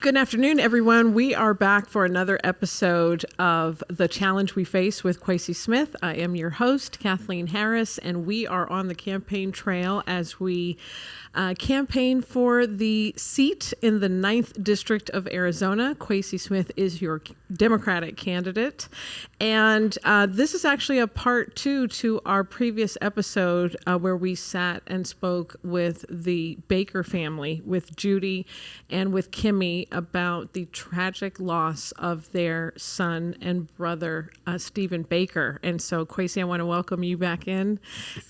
Good afternoon, everyone. We are back for another episode of The Challenge We Face with Quacy Smith. I am your host, Kathleen Harris, and we are on the campaign trail as we campaign for the seat in the 9th District of Arizona. Quacy Smith is your Democratic candidate. And this is actually a part 2 to our previous episode where we sat and spoke with the Baker family, with Judy and with Kimmy, about the tragic loss of their son and brother, Stephen Baker. And so, Quacy, I want to welcome you back in.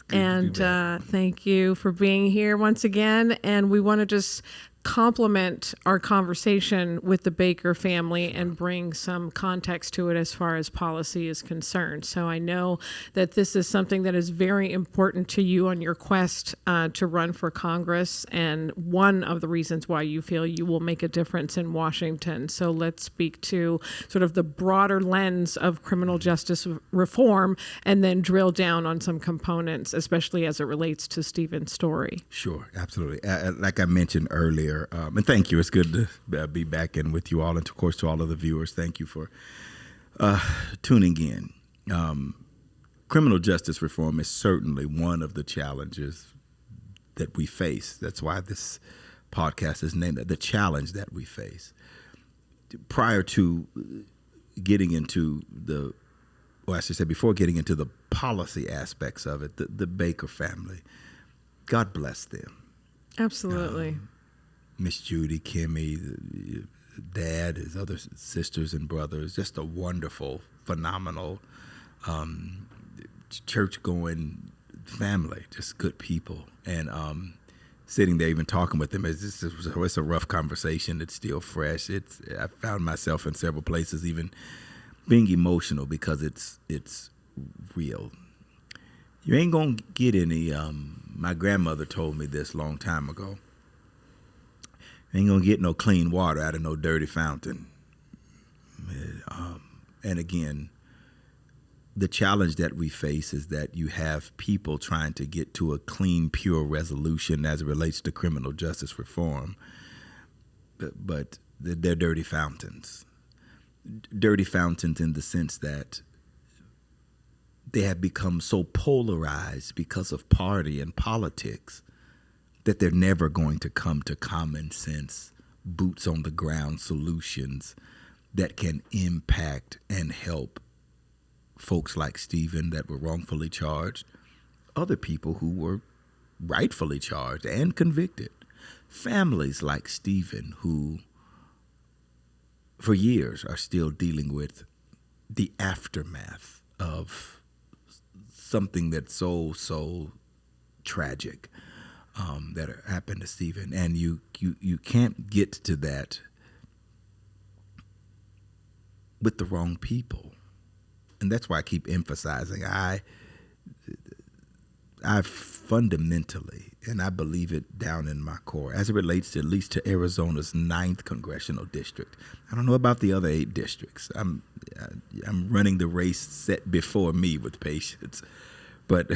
And thank you for being here once again. And we want to just complement our conversation with the Baker family and bring some context to it as far as policy is concerned. So I know that this is something that is very important to you on your quest to run for Congress, and one of the reasons why you feel you will make a difference in Washington. So let's speak to sort of the broader lens of criminal justice reform and then drill down on some components, especially as it relates to Stephen's story. Sure, absolutely. Like I mentioned earlier, and thank you. It's good to be back in with you all, and of course to all of the viewers, thank you for tuning in. Criminal justice reform is certainly one of the challenges that we face. That's why this podcast is named The Challenge That We Face. Prior to getting into before getting into the policy aspects of it, the Baker family, God bless them. Absolutely. Miss Judy, Kimmy, Dad, his other sisters and brothers, just a wonderful, phenomenal, church-going family, just good people. And sitting there even talking with them, it's a rough conversation. It's still fresh. I found myself in several places even being emotional because it's real. You ain't gonna get any, my grandmother told me this a long time ago, you ain't gonna get no clean water out of no dirty fountain. And again, the challenge that we face is that you have people trying to get to a clean, pure resolution as it relates to criminal justice reform, but they're dirty fountains. Dirty fountains in the sense that they have become so polarized because of party and politics that they're never going to come to common sense, boots on the ground solutions that can impact and help folks like Stephen that were wrongfully charged, other people who were rightfully charged and convicted, families like Stephen who for years are still dealing with the aftermath of something that's so tragic that happened to Stephen. And you can't get to that with the wrong people. And that's why I keep emphasizing I fundamentally, and I believe it down in my core, as it relates to at least to Arizona's 9th Congressional District. I don't know about the other 8 districts. I'm running the race set before me with patience. But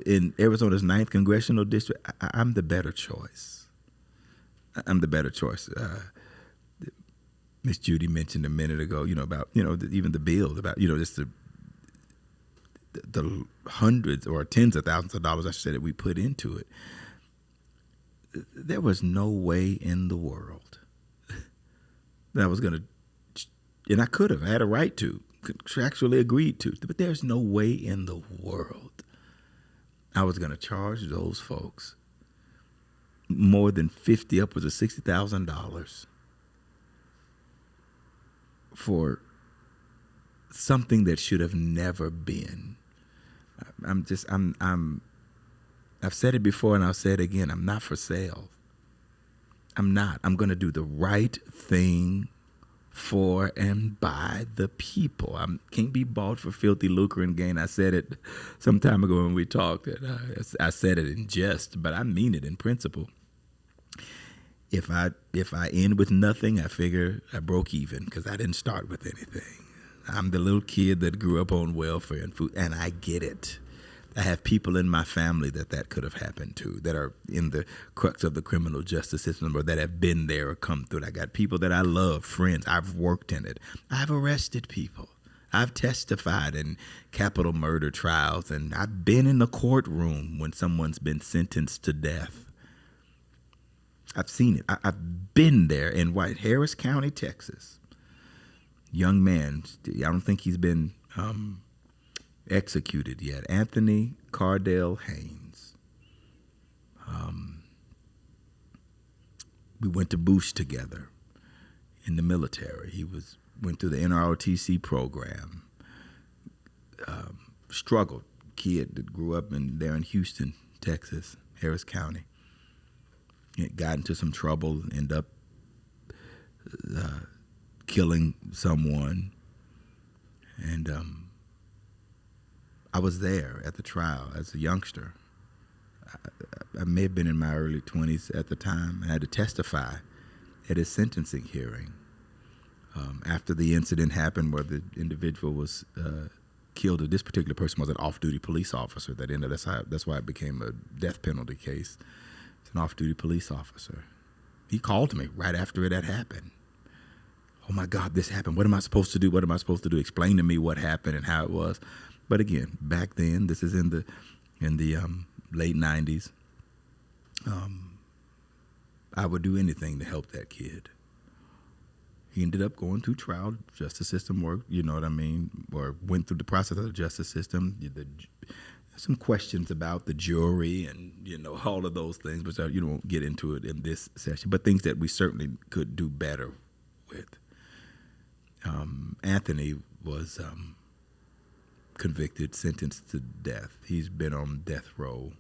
in Arizona's 9th Congressional District, I'm the better choice. I'm the better choice. Miss Judy mentioned a minute ago, about, even the bill, about, just the hundreds or tens of thousands of dollars, I should say, that we put into it. There was no way in the world that I was going to, and I could have, I had a right to, contractually agreed to, but there's no way in the world I was going to charge those folks more than $50,000, upwards of $60,000 for something that should have never been. I've said it before and I'll say it again. I'm not for sale. I'm not. I'm going to do the right thing for and by the people. I can't be bought for filthy lucre and gain. I said it some time ago when we talked. I said it in jest, but I mean it in principle. If I end with nothing, I figure I broke even because I didn't start with anything. I'm the little kid that grew up on welfare and food, and I get it. I have people in my family that could have happened to, that are in the crux of the criminal justice system or that have been there or come through it. I got people that I love, friends. I've worked in it. I've arrested people. I've testified in capital murder trials, and I've been in the courtroom when someone's been sentenced to death. I've seen it. I've been there in Harris County, Texas. Young man, I don't think he's been executed yet. Anthony Cardell Haynes. We went to Bush together in the military. He went through the NROTC program. Struggled kid that grew up there in Houston, Texas, Harris County. Got into some trouble, ended up killing someone, and I was there at the trial as a youngster. I may have been in my early 20s at the time. I had to testify at his sentencing hearing after the incident happened where the individual was killed. This particular person was an off-duty police officer that ended. That's why it became a death penalty case. It's an off-duty police officer. He called me right after it had happened. Oh my God, this happened. What am I supposed to do? What am I supposed to do? Explain to me what happened and how it was. But again, back then, this is in the late 90s. I would do anything to help that kid. He ended up going through trial, justice system work, you know what I mean, or went through the process of the justice system. Some questions about the jury and, all of those things, which you don't get into it in this session, but things that we certainly could do better with. Anthony was convicted, sentenced to death. He's been on death row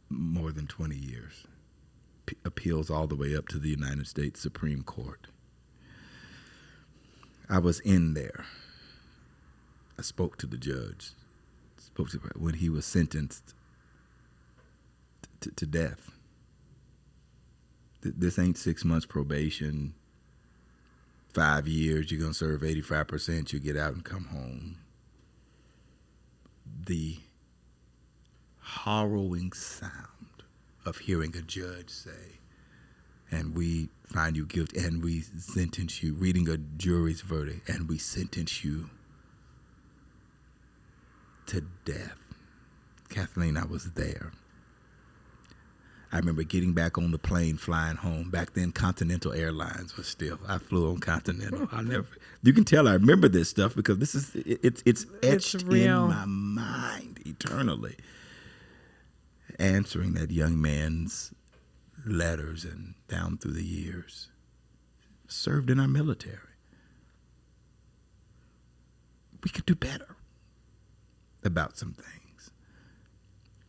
more than 20 years. Appeals all the way up to the United States Supreme Court. I was in there. I spoke to the judge. When he was sentenced to death. This ain't 6 months probation, 5 years, you're going to serve 85%, you get out and come home. The harrowing sound of hearing a judge say, and we find you guilty, and we sentence you, reading a jury's verdict, and we sentence you to death. Kathleen, I was there. I remember getting back on the plane, flying home. Back then, Continental Airlines was still. I flew on Continental. You can tell I remember this stuff because it's etched in my mind eternally. Answering that young man's letters and down through the years. Served in our military. We could do better about some things.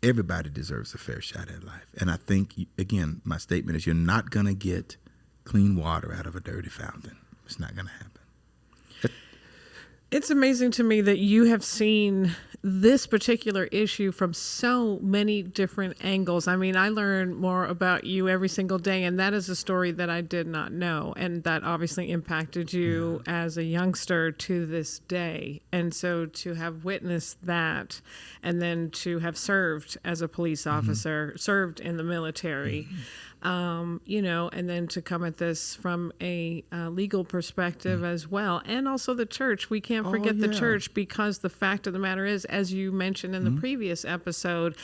Everybody deserves a fair shot at life. And I think, again, my statement is you're not going to get clean water out of a dirty fountain. It's not going to happen. It's amazing to me that you have seen this particular issue from so many different angles. I mean, I learn more about you every single day, and that is a story that I did not know, and that obviously impacted you as a youngster to this day. And so to have witnessed that, and then to have served as a police officer, served in the military, and then to come at this from a legal perspective as well. And also the church. We can't forget the church, because the fact of the matter is, as you mentioned in the previous episode,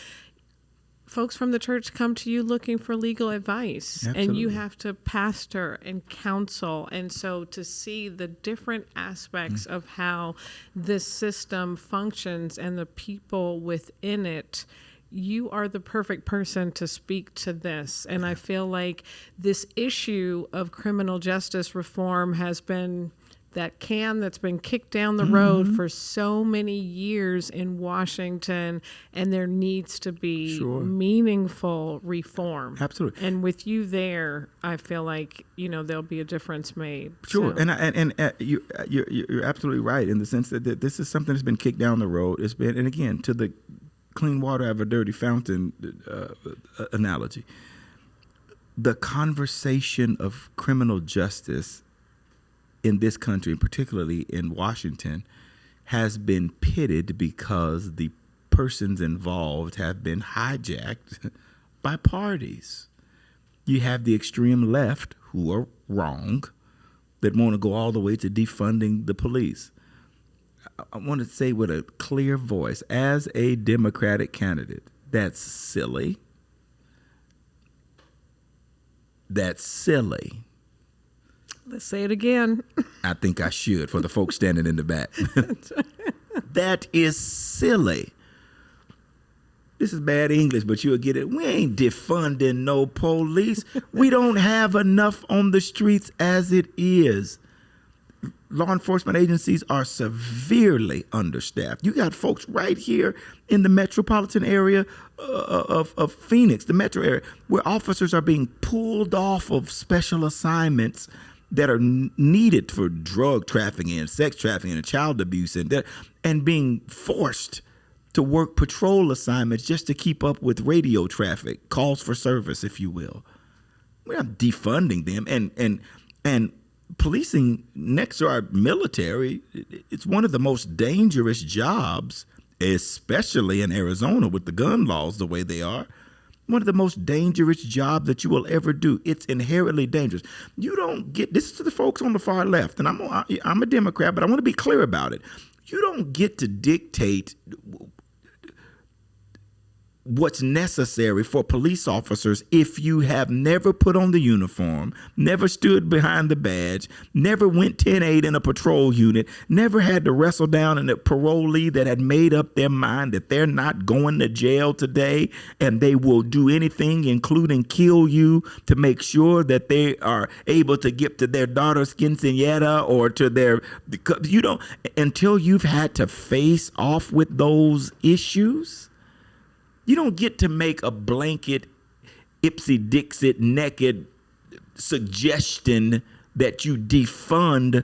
folks from the church come to you looking for legal advice. Absolutely. And you have to pastor and counsel. And so to see the different aspects of how this system functions and the people within it, you are the perfect person to speak to this. And I feel like this issue of criminal justice reform has been that can that's been kicked down the road for so many years in Washington, and there needs to be meaningful reform. Absolutely. And with you there, I feel like, there'll be a difference made. Sure. So. And you're absolutely right in the sense that this is something that's been kicked down the road. It's been, and again, to the clean water out of a dirty fountain analogy, the conversation of criminal justice in this country, and particularly in Washington, has been pitted because the persons involved have been hijacked by parties. You have the extreme left, who are wrong, that want to go all the way to defunding the police. I want to say with a clear voice, as a Democratic candidate, that's silly. That's silly. Let's say it again. I think I should for the folks standing in the back. That is silly. This is bad English, but you'll get it. We ain't defunding no police. We don't have enough on the streets as it is. Law enforcement agencies are severely understaffed. You got folks right here in the metropolitan area of Phoenix, the metro area, where officers are being pulled off of special assignments that are needed for drug trafficking and sex trafficking and child abuse and being forced to work patrol assignments just to keep up with radio traffic, calls for service, if you will. We're not defunding them. And policing next to our military, it's one of the most dangerous jobs, especially in Arizona with the gun laws the way they are. One of the most dangerous jobs that you will ever do. It's inherently dangerous. You don't get, this is to the folks on the far left, and I'm a Democrat, but I want to be clear about it. You don't get to dictate what's necessary for police officers if you have never put on the uniform, never stood behind the badge, never went 10-8 in a patrol unit, never had to wrestle down in a parolee that had made up their mind that they're not going to jail today and they will do anything, including kill you, to make sure that they are able to get to their daughter's quinceañera or to their, you don't, until you've had to face off with those issues. You don't get to make a blanket, ipsy-dixit, naked suggestion that you defund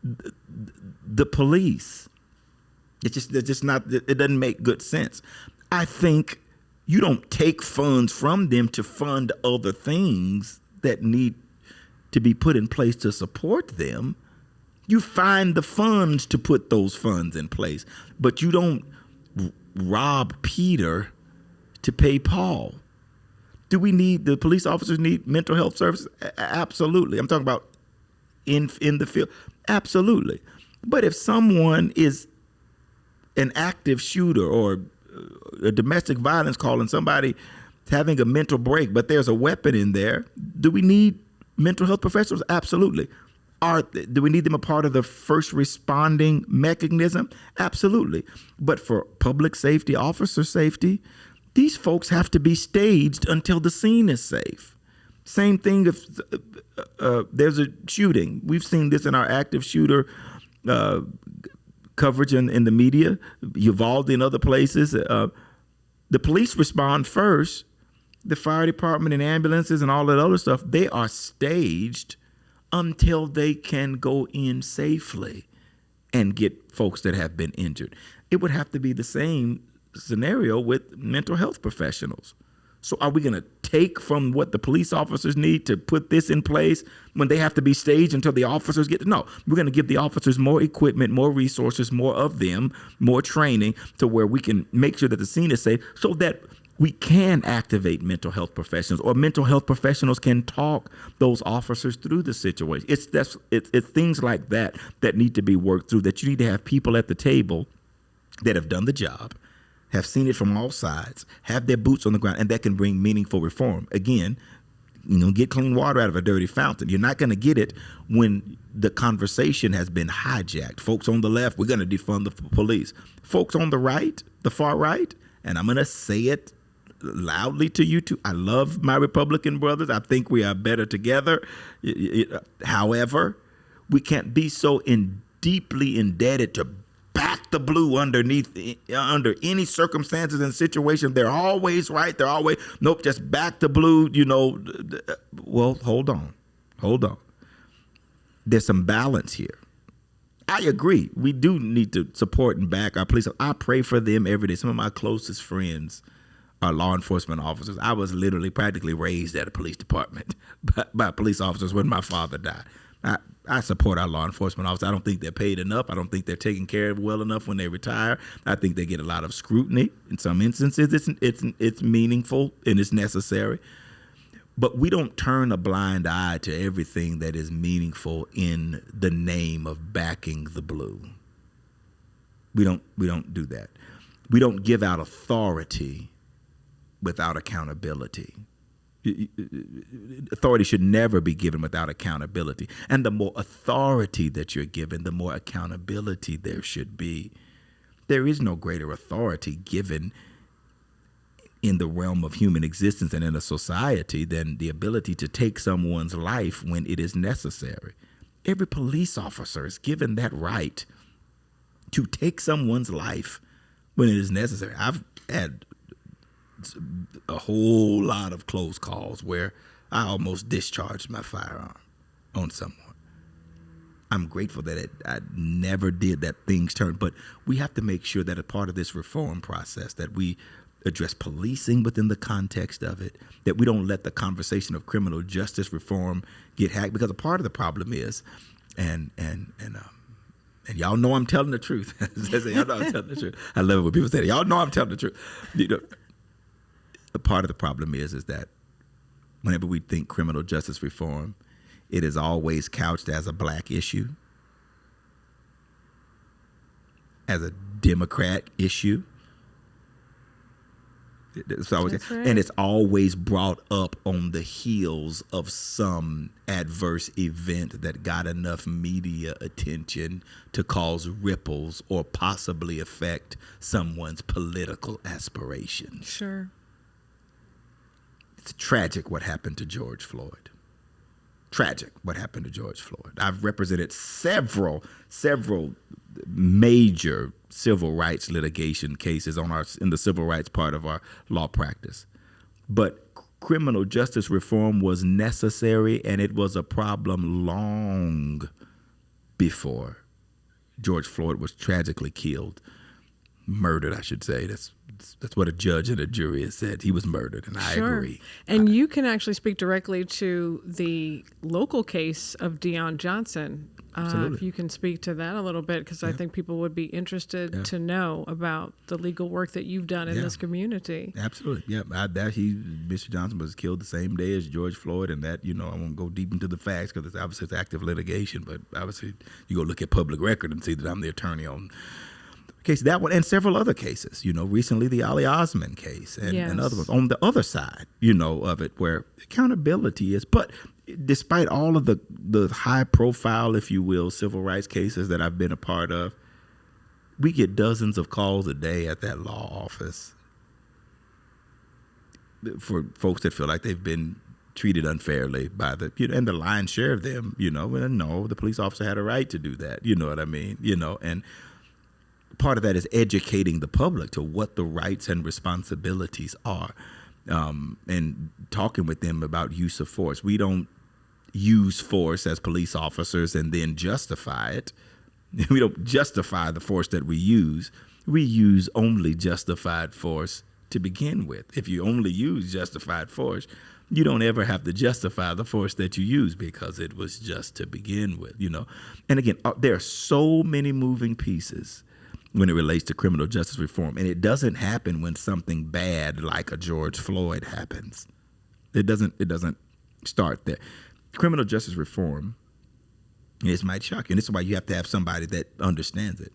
the police. It's just not, it doesn't make good sense. I think you don't take funds from them to fund other things that need to be put in place to support them. You find the funds to put those funds in place, but you don't rob Peter to pay Paul. Do the police officers need mental health services? Absolutely. I'm talking about in the field. Absolutely. But if someone is an active shooter or a domestic violence call and somebody having a mental break, but there's a weapon in there, do we need mental health professionals? Absolutely. Do we need them a part of the first responding mechanism? Absolutely. But for public safety, officer safety, these folks have to be staged until the scene is safe. Same thing if there's a shooting. We've seen this in our active shooter coverage in the media, Uvalde and other places. The police respond first. The fire department and ambulances and all that other stuff, they are staged until they can go in safely and get folks that have been injured. It would have to be the same scenario with mental health professionals. So are we going to take from what the police officers need to put this in place when they have to be staged until the officers get to know? We're going to give the officers more equipment, more resources, more of them, more training to where we can make sure that the scene is safe so that we can activate mental health professionals, or mental health professionals can talk those officers through the situation. It's things like that that need to be worked through, that you need to have people at the table that have done the job, have seen it from all sides, have their boots on the ground, and that can bring meaningful reform. Again, get clean water out of a dirty fountain. You're not going to get it when the conversation has been hijacked. Folks on the left, we're going to defund the police. Folks on the right, the far right, and I'm going to say it loudly to you too. I love my Republican brothers. I think we are better together. However, we can't be so deeply indebted to back the blue under any circumstances and situation. They're always right. They're always, nope, just back the blue, Well, hold on. There's some balance here. I agree. We do need to support and back our police. I pray for them every day. Some of my closest friends are law enforcement officers. I was literally practically raised at a police department by police officers when my father died. I support our law enforcement officers. I don't think they're paid enough. I don't think they're taken care of well enough when they retire. I think they get a lot of scrutiny. In some instances, it's meaningful and it's necessary. But we don't turn a blind eye to everything that is meaningful in the name of backing the blue. We don't do that. We don't give out authority without accountability. Authority should never be given without accountability. And the more authority that you're given, the more accountability there should be. There is no greater authority given in the realm of human existence and in a society than the ability to take someone's life when it is necessary. Every police officer is given that right to take someone's life when it is necessary. I've had a whole lot of close calls where I almost discharged my firearm on someone. I'm grateful that I never did that. Things turned, but we have to make sure that a part of this reform process that we address policing within the context of it, that we don't let the conversation of criminal justice reform get hacked, because a part of the problem is, and y'all know I'm telling the truth. Y'all know I'm telling the truth. I love it when people say that. Y'all know I'm telling the truth. You know, a part of the problem is that whenever we think criminal justice reform, it is always couched as a black issue, as a Democrat issue. It's always, right. And it's always brought up on the heels of some adverse event that got enough media attention to cause ripples or possibly affect someone's political aspirations. Sure. It's tragic what happened to George Floyd. Tragic what happened to George Floyd. I've represented several major civil rights litigation cases in the civil rights part of our law practice. But criminal justice reform was necessary, and it was a problem long before George Floyd was tragically killed. Murdered, I should say. That's what a judge and a jury has said. He was murdered, and I agree. And you can actually speak directly to the local case of Deon Johnson. If you can speak to that a little bit, because I think people would be interested to know about the legal work that you've done in this community. Absolutely. Yeah. Mr. Johnson was killed the same day as George Floyd, and that, I won't go deep into the facts because it's active litigation, but obviously you go look at public record and see that I'm the attorney on case, that one, and several other cases, recently the Ali Osman case and other ones on the other side, of it, where accountability is. But despite all of the high profile, if you will, civil rights cases that I've been a part of, we get dozens of calls a day at that law office for folks that feel like they've been treated unfairly by and the lion's share of them, and no, the police officer had a right to do that. You know what I mean? And part of that is educating the public to what the rights and responsibilities are, and talking with them about use of force. We don't use force as police officers and then justify it. We don't justify the force that we use. We use only justified force to begin with. If you only use justified force, you don't ever have to justify the force that you use because it was just to begin with, And again, there are so many moving pieces when it relates to criminal justice reform. And it doesn't happen when something bad like a George Floyd happens. It doesn't start there. Criminal justice reform, this might shock you, and this is why you have to have somebody that understands it.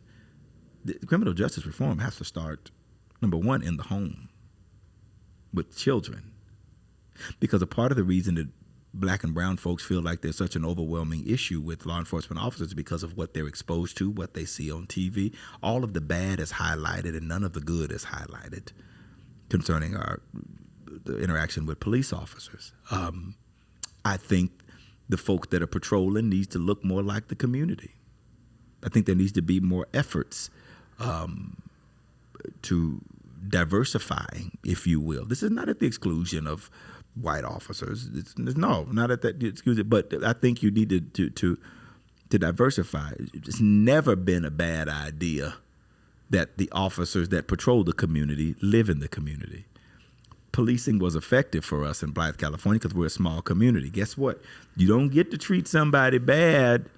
The criminal justice reform has to start, number one, in the home with children. Because a part of the reason that Black and brown folks feel like there's such an overwhelming issue with law enforcement officers because of what they're exposed to, what they see on TV. All of the bad is highlighted and none of the good is highlighted concerning the interaction with police officers. I think the folks that are patrolling needs to look more like the community. I think there needs to be more efforts to diversifying, if you will. This is not at the exclusion of white officers. Not at that excuse it, but I think you need to diversify. It's never been a bad idea that the officers that patrol the community live in the community. Policing was effective for us in Blythe, California, because we're a small community. Guess what? You don't get to treat somebody bad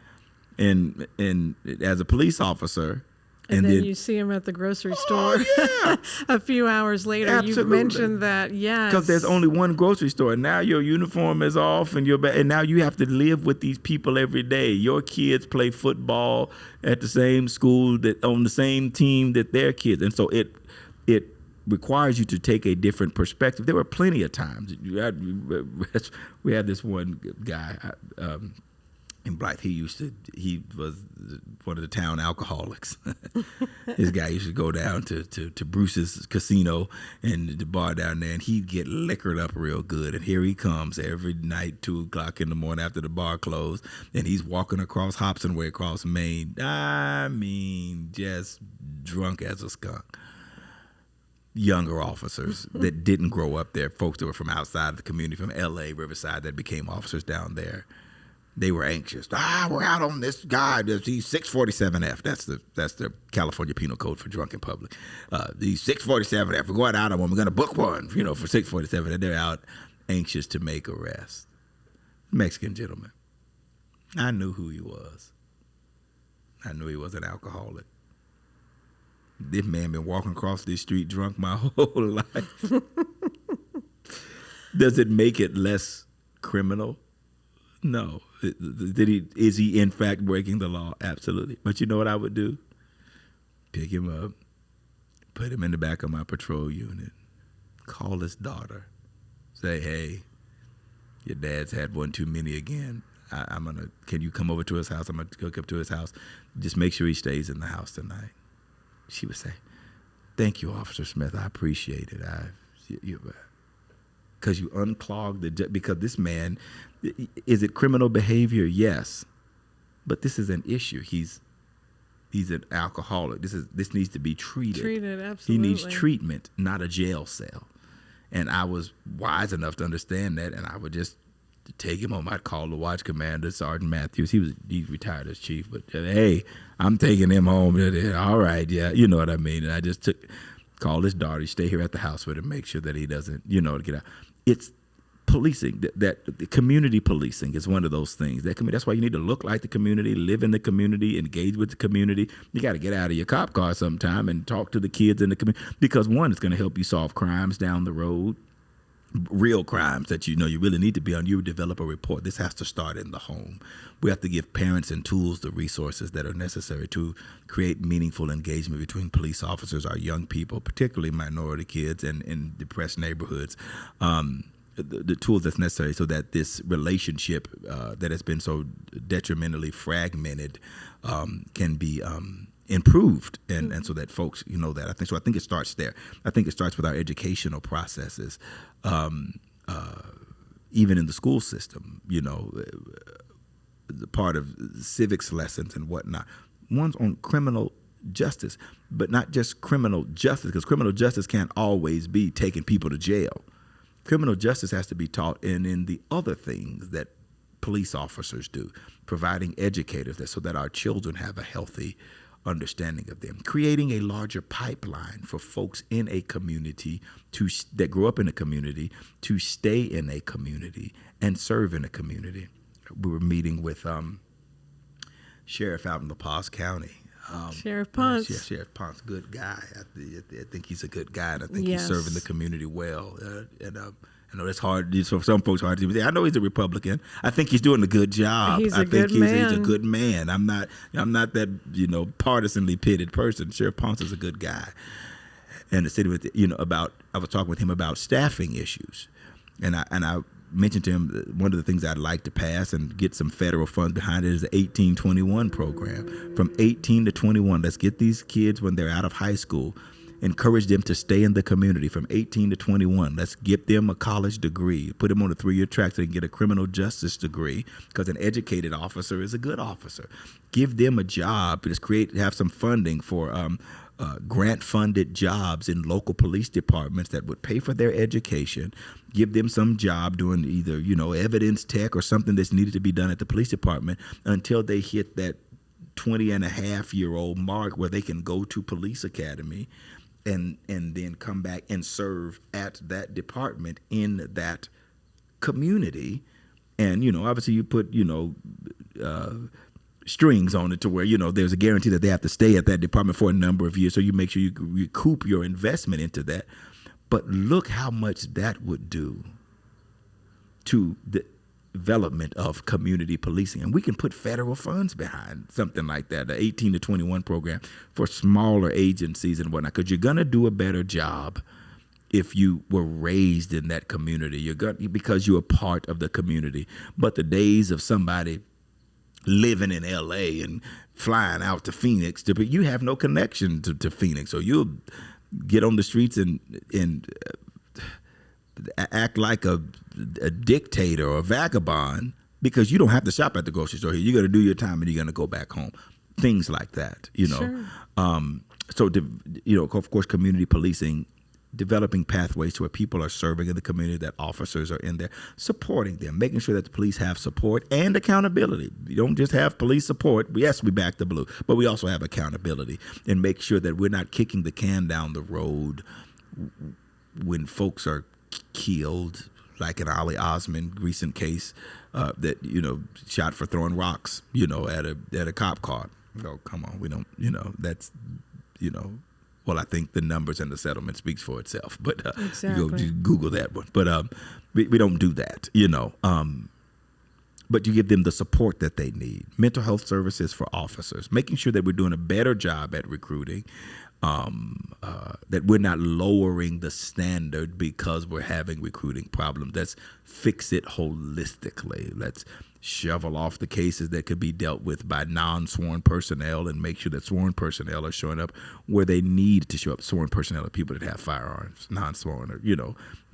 and as a police officer. And then you see him at the grocery store a few hours later. Absolutely. You've mentioned that, yes. Because there's only one grocery store. Now your uniform is off, and now you have to live with these people every day. Your kids play football at the same school, that on the same team that their kids. And so it requires you to take a different perspective. There were plenty of times. We had this one guy in Blythe. He was one of the town alcoholics. This guy used to go down to Bruce's casino and the bar down there, and he'd get liquored up real good. And here he comes every night, 2:00 in the morning after the bar closed, and he's walking across Hobson Way, across Maine. I mean, just drunk as a skunk. Younger officers that didn't grow up there, folks that were from outside the community, from L.A., Riverside, that became officers down there. They were anxious. We're out on this guy. He's 647F. That's the California Penal Code for drunk in public. He's 647F. We're going out on one. We're going to book one, for 647. And they're out anxious to make arrests. Mexican gentleman. I knew who he was. I knew he was an alcoholic. This man been walking across this street drunk my whole life. Does it make it less criminal? No. Is he in fact breaking the law? Absolutely. But you know what I would do? Pick him up, put him in the back of my patrol unit, call his daughter, say, hey, your dad's had one too many again. Can you come over to his house? I'm going to hook up to his house. Just make sure he stays in the house tonight. She would say, thank you, Officer Smith. I appreciate it. Because you unclogged because this man, is it criminal behavior? Yes. But this is an issue. He's an alcoholic. This needs to be treated. Treated, absolutely. He needs treatment, not a jail cell. And I was wise enough to understand that, and I would just take him home. I'd call the watch commander, Sergeant Matthews. He retired as chief, but hey, I'm taking him home. All right, yeah, you know what I mean. And I just call his daughter, stay here at the house with him, make sure that he doesn't, to get out. It's policing. That the community policing is one of those things. That's why you need to look like the community, live in the community, engage with the community. You got to get out of your cop car sometime and talk to the kids in the community, because one, it's going to help you solve crimes down the road. Real crimes that you really need to be on. You develop a report. This has to start in the home. We have to give parents and tools the resources that are necessary to create meaningful engagement between police officers, our young people, particularly minority kids and in depressed neighborhoods. The tools that's necessary so that this relationship that has been so detrimentally fragmented can be improved, and so that folks that. I think it starts there. I think it starts with our educational processes, even in the school system. The part of civics lessons and whatnot. One's on criminal justice, but not just criminal justice, because criminal justice can't always be taking people to jail. Criminal justice has to be taught in the other things that police officers do, providing educators so that our children have a healthy understanding of them, creating a larger pipeline for folks in a community that grew up in a community to stay in a community and serve in a community. We were meeting with Sheriff out in La Paz County. Sheriff Ponce. Sheriff Ponce, good guy. I think he's a good guy, and I think Yes. he's serving the community well. I know that's hard. For some folks, hard to say. I know he's a Republican. I think he's doing a good job. He's I a think good man. He's a good man. I'm not that partisanly pitted person. Sheriff Ponce is a good guy, and the city with I was talking with him about staffing issues, and I mentioned to him that one of the things I'd like to pass and get some federal funds behind it is the 18-21 program. From 18 to 21, let's get these kids when they're out of high school, encourage them to stay in the community from 18 to 21. Let's get them a college degree, put them on a 3-year track so they can get a criminal justice degree, because an educated officer is a good officer. Give them a job. Just have some funding for grant-funded jobs in local police departments that would pay for their education, give them some job doing either, evidence tech or something that's needed to be done at the police department until they hit that 20-and-a-half-year-old mark where they can go to police academy and then come back and serve at that department in that community. And, obviously you put, strings on it to where, there's a guarantee that they have to stay at that department for a number of years. So you make sure you recoup your investment into that. But look how much that would do to the development of community policing. And we can put federal funds behind something like that, the 18 to 21 program for smaller agencies and whatnot, because you're going to do a better job if you were raised in that community. Because you're a part of the community. But the days of somebody living in L.A. and flying out to Phoenix, you have no connection to Phoenix. So you'll get on the streets and act like a dictator or a vagabond because you don't have to shop at the grocery store here. You're going to do your time and you're going to go back home. Things like that, Sure. Of course, community policing, developing pathways to where people are serving in the community, that officers are in there, supporting them, making sure that the police have support and accountability. You don't just have police support. Yes, we back the blue, but we also have accountability and make sure that we're not kicking the can down the road when folks are killed, like in Ali Osman recent case that, shot for throwing rocks, at a cop car. Oh, come on. We don't, that's, well, I think the numbers and the settlement speaks for itself, but exactly. You Google that one. But we don't do that, but you give them the support that they need. Mental health services for officers, making sure that we're doing a better job at recruiting, that we're not lowering the standard because we're having recruiting problems. Let's fix it holistically. Let's shovel off the cases that could be dealt with by non-sworn personnel and make sure that sworn personnel are showing up where they need to show up. Sworn personnel are people that have firearms. Non-sworn or,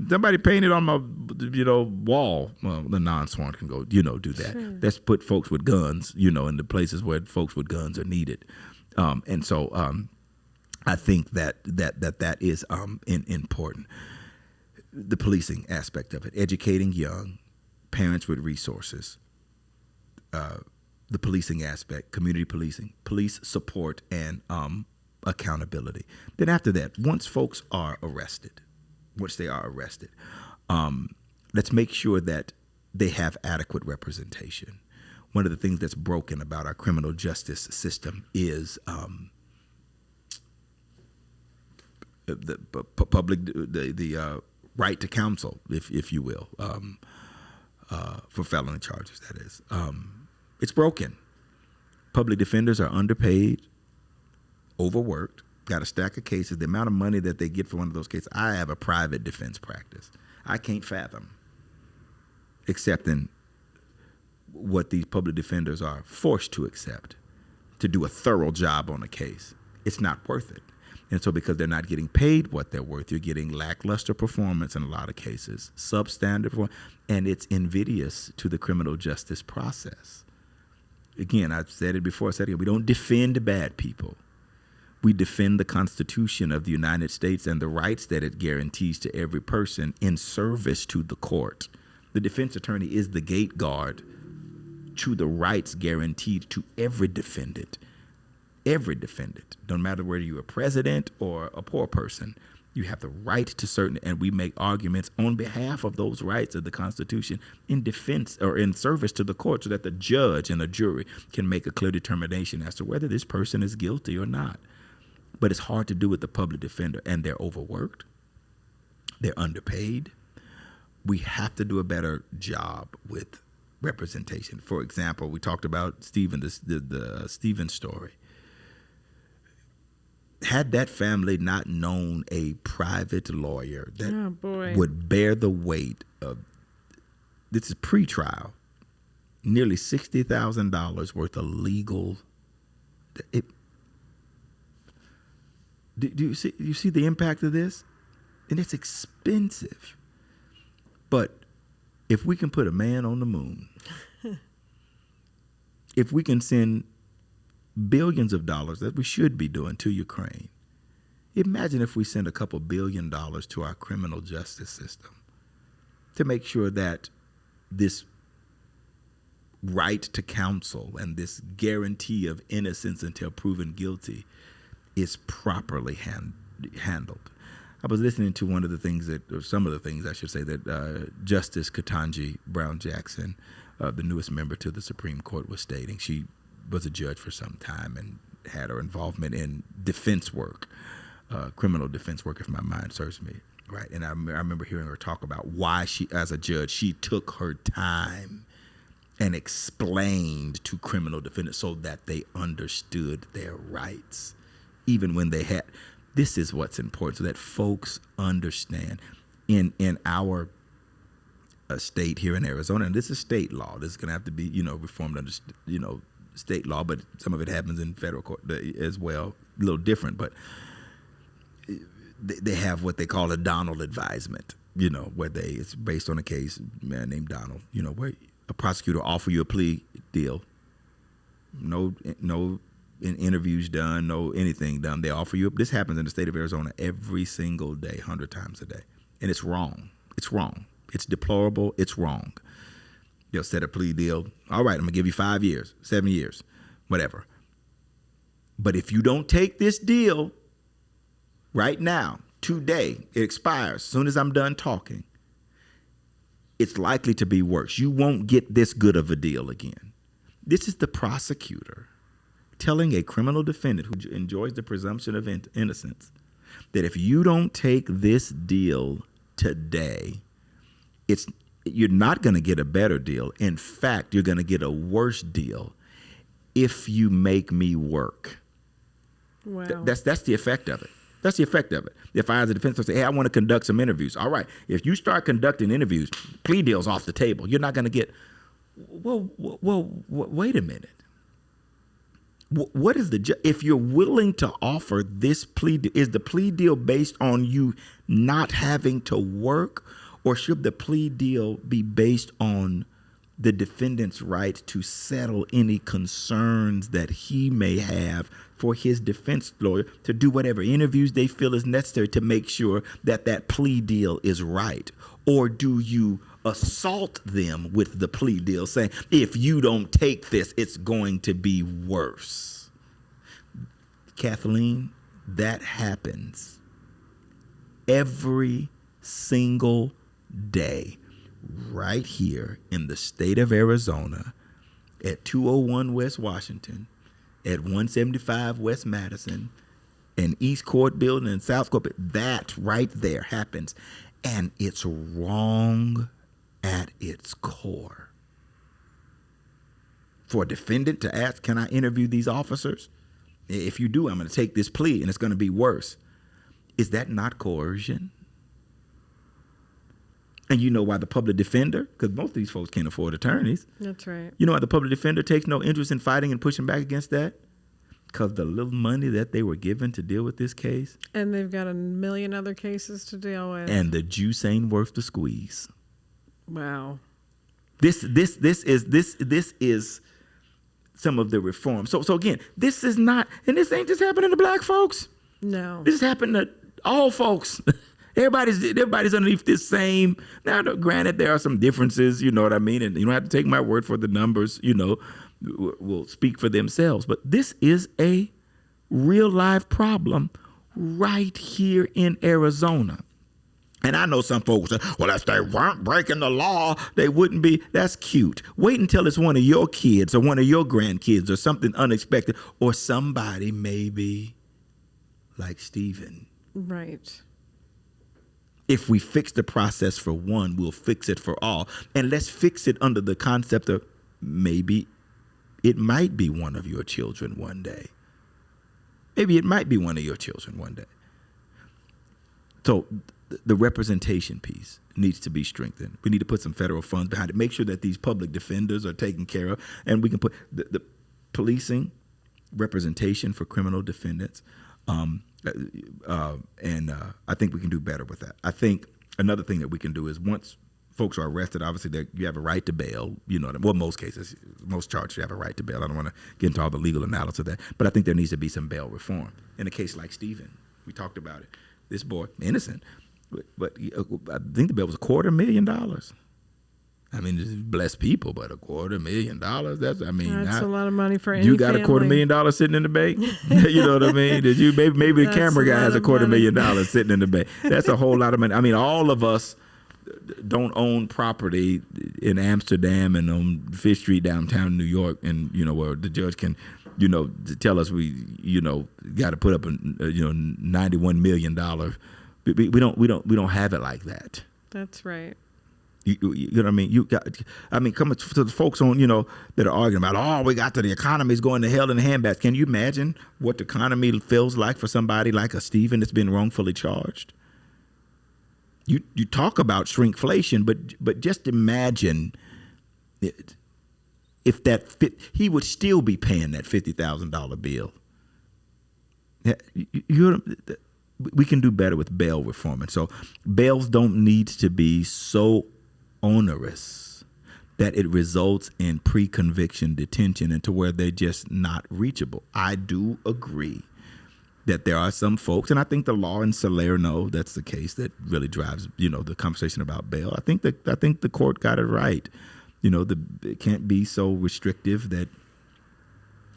somebody painted on my, wall. Well, the non-sworn can go, do that. Sure. Let's put folks with guns, in the places where folks with guns are needed. I think that is important. The policing aspect of it, educating young parents with resources, the policing aspect, community policing, police support, and accountability. Then after that, once they are arrested, let's make sure that they have adequate representation. One of the things that's broken about our criminal justice system is the right to counsel, if you will, for felony charges. That is, it's broken. Public defenders are underpaid, overworked, got a stack of cases. The amount of money that they get for one of those cases. I have a private defense practice. I can't fathom accepting what these public defenders are forced to accept to do a thorough job on a case. It's not worth it. And so because they're not getting paid what they're worth, you're getting lackluster performance in a lot of cases, substandard, and it's invidious to the criminal justice process. Again, I've said it before, I said it again, we don't defend bad people. We defend the Constitution of the United States and the rights that it guarantees to every person in service to the court. The defense attorney is the gate guard to the rights guaranteed to every defendant. Every defendant, no matter whether you're a president or a poor person, you have the right to certain, and we make arguments on behalf of those rights of the Constitution in defense or in service to the court so that the judge and the jury can make a clear determination as to whether this person is guilty or not. But it's hard to do with the public defender, and they're overworked. They're underpaid. We have to do a better job with representation. For example, we talked about Stephen, the Stephen story. Had that family not known a private lawyer that would bear the weight of, this is pre-trial, nearly $60,000 worth of legal. Do you see the impact of this? And it's expensive. But if we can put a man on the moon, if we can send billions of dollars that we should be doing to Ukraine, imagine if we send a couple $1 billion to our criminal justice system to make sure that this right to counsel and this guarantee of innocence until proven guilty is properly handled. I was listening to one of the things or some of the things I should say that Justice Ketanji Brown Jackson, the newest member to the Supreme Court, was stating. She was a judge for some time and had her involvement in defense work, criminal defense work, if my mind serves me right. And I remember hearing her talk about why she, as a judge, she took her time and explained to criminal defendants so that they understood their rights, even when they had. This is what's important, so that folks understand. In our state here in Arizona, and this is state law. This is going to have to be, reformed under, state law, but some of it happens in federal court as well, a little different. But they have what they call a Donald advisement, where it's based on a case, a man named Donald, where a prosecutor offer you a plea deal, no interviews done, no anything done. They offer you. This happens in the state of Arizona every single day, 100 times a day, and it's wrong. It's wrong. It's deplorable. It's wrong. They'll set a plea deal. All right, I'm gonna give you 5 years, 7 years, whatever. But if you don't take this deal right now, today, it expires. As soon as I'm done talking, it's likely to be worse. You won't get this good of a deal again. This is the prosecutor telling a criminal defendant who enjoys the presumption of innocence that if you don't take this deal today, you're not going to get a better deal. In fact, you're going to get a worse deal if you make me work. Wow. That's the effect of it. That's the effect of it. If I, as a defense lawyer, say, hey, I want to conduct some interviews. All right. If you start conducting interviews, plea deal's off the table. You're not going to get, well, wait a minute. What is if you're willing to offer this plea, is the plea deal based on you not having to work, or should the plea deal be based on the defendant's right to settle any concerns that he may have for his defense lawyer to do whatever interviews they feel is necessary to make sure that that plea deal is right? Or do you assault them with the plea deal saying, if you don't take this, it's going to be worse? Kathleen, that happens every single day right here in the state of Arizona at 201 West Washington, at 175 West Madison, and East Court Building and South Court. That right there happens. And it's wrong at its core. For a defendant to ask, can I interview these officers? If you do, I'm going to take this plea and it's going to be worse. Is that not coercion? And you know why the public defender, because most of these folks can't afford attorneys. That's right. You know why the public defender takes no interest in fighting and pushing back against that? Because the little money that they were given to deal with this case. And they've got a million other cases to deal with. And the juice ain't worth the squeeze. Wow. This is some of the reform. So again, this is not, and this ain't just happening to black folks. No. This is happening to all folks. Everybody's underneath this same. Now, granted, there are some differences, you know what I mean? And you don't have to take my word for the numbers, will speak for themselves. But this is a real life problem right here in Arizona. And I know some folks say, well, if they weren't breaking the law, they wouldn't be. That's cute. Wait until it's one of your kids or one of your grandkids or something unexpected, or somebody maybe like Stephen. Right. If we fix the process for one, we'll fix it for all. And let's fix it under the concept of maybe it might be one of your children one day. Maybe it might be one of your children one day. So the representation piece needs to be strengthened. We need to put some federal funds behind it. Make sure that these public defenders are taken care of. And we can put the policing representation for criminal defendants. And I think we can do better with that. I think another thing that we can do is once folks are arrested, obviously you have a right to bail. You know, well, most cases, most charges, you have a right to bail. I don't want to get into all the legal analysis of that, but I think there needs to be some bail reform. In a case like Stephen, we talked about it. This boy, innocent, but I think the bail was $250,000. I mean, just bless people, but $250,000. That's a lot of money for any You got family. $250,000 sitting in the bank. You know what I mean? Did you maybe the camera guy has $250,000 sitting in the bank? That's a whole lot of money. I mean, all of us don't own property in Amsterdam and on Fifth Street downtown New York, and where the judge can, tell us we, got to put up a $91 million. We don't have it like that. That's right. You know what I mean? Coming to the folks on, that are arguing about, we got the economy's going to hell in a handbasket. Can you imagine what the economy feels like for somebody like a Stephen that's been wrongfully charged? You talk about shrinkflation, but just imagine if he would still be paying that $50,000 bill. We can do better with bail reform, and so bails don't need to be so onerous that it results in pre-conviction detention and to where they're just not reachable. I do agree that there are some folks, and I think the law in Salerno, that's the case that really drives, the conversation about bail. I think the court got it right. It can't be so restrictive that,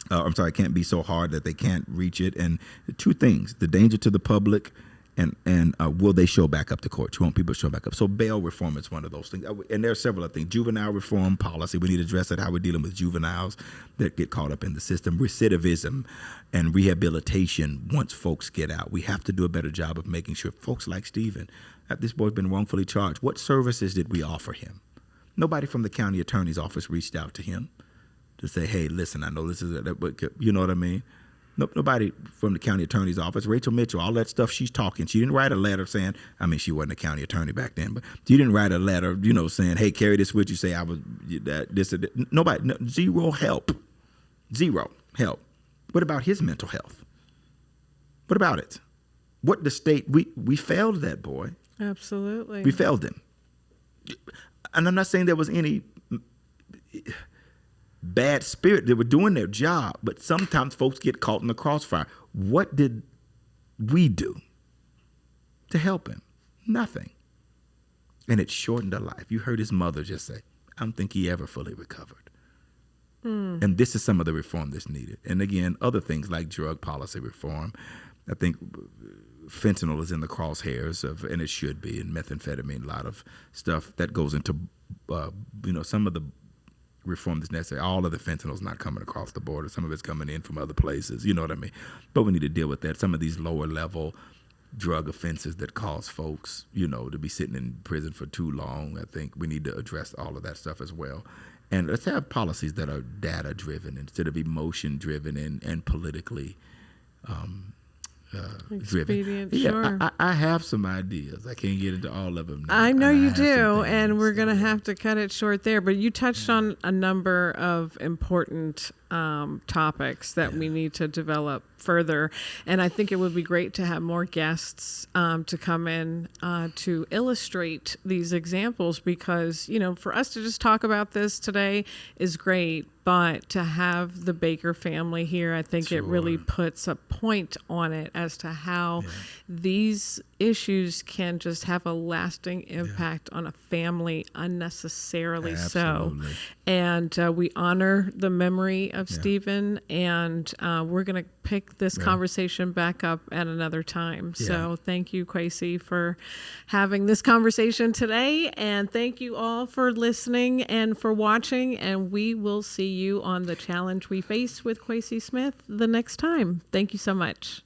it can't be so hard that they can't reach it. And two things: the danger to the public, and will they show back up to court? You want people to show back up. So bail reform is one of those things. And there are several other things. Juvenile reform policy, we need to address that, how we're dealing with juveniles that get caught up in the system. Recidivism and rehabilitation once folks get out. We have to do a better job of making sure folks like Stephen, this boy's been wrongfully charged. What services did we offer him? Nobody from the county attorney's office reached out to him to say, hey, listen, I know this is, but you know what I mean? Nobody from the county attorney's office. Rachel Mitchell, all that stuff she's talking. She didn't write a letter saying, she wasn't a county attorney back then, but she didn't write a letter, saying, hey, carry this with you, say I was this or that. Nobody, zero help. Zero help. What about his mental health? What about it? What the state, we failed that boy. Absolutely. We failed him. And I'm not saying there was any bad spirit. They were doing their job, but sometimes folks get caught in the crossfire. What did we do to help him? Nothing. And it shortened a life. You heard his mother just say, I don't think he ever fully recovered. And this is some of the reform that's needed. And again, other things like drug policy reform. I think fentanyl is in the crosshairs of, and it should be, and methamphetamine, a lot of stuff that goes into, some of the reform that's necessary. All of the fentanyl is not coming across the border. Some of it's coming in from other places. You know what I mean? But we need to deal with that. Some of these lower level drug offenses that cause folks, to be sitting in prison for too long. I think we need to address all of that stuff as well. And let's have policies that are data driven instead of emotion driven and politically driven. Sure. I have some ideas. I can't get into all of them now. I know you do, and we're going to have to cut it short there. But you touched on a number of important topics that we need to develop further. And I think it would be great to have more guests to come in to illustrate these examples because, for us to just talk about this today is great. But to have the Baker family here, I think it really puts a point on it as to how these issues can just have a lasting impact on a family unnecessarily. Absolutely. So. And we honor the memory of Stephen, and we're going to pick this conversation back up at another time. So thank you, Quacy, for having this conversation today. And thank you all for listening and for watching. And we will see you on The Challenge We Face with Quacy Smith the next time. Thank you so much.